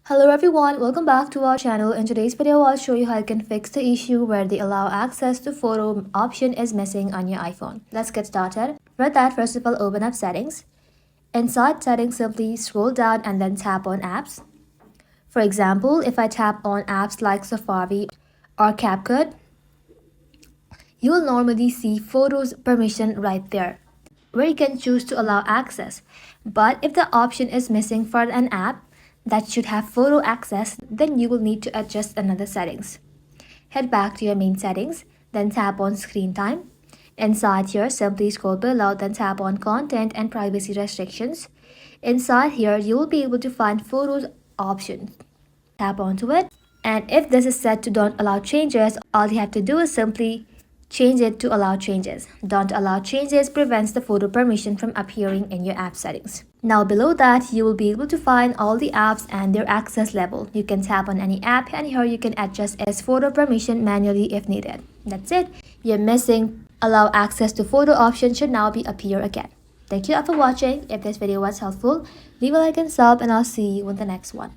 Hello everyone, welcome back to our channel. In today's video, I'll show you how you can fix the issue where the allow access to photo option is missing on your iPhone. Let's get started. For that, first of all, open up settings. Inside settings, simply scroll down and then tap on apps. For example, if I tap on apps like Safari or CapCut, you will normally see photos permission right there, where you can choose to allow access. But if the option is missing for an app that should have photo access, then you will need to adjust another settings. Head back to your main settings, then tap on screen time. Inside here, simply scroll below, then tap on content and privacy restrictions. Inside here, you will be able to find photos option. Tap onto it, and if this is set to don't allow changes, all you have to do is simply change it to allow changes. Don't allow changes prevents the photo permission from appearing in your app settings. Now below that, you will be able to find all the apps and their access level. You can tap on any app and here you can adjust its photo permission manually if needed. That's it. Your missing allow access to photo option should now be appear again. Thank you all for watching. If this video was helpful, leave a like and sub and I'll see you in the next one.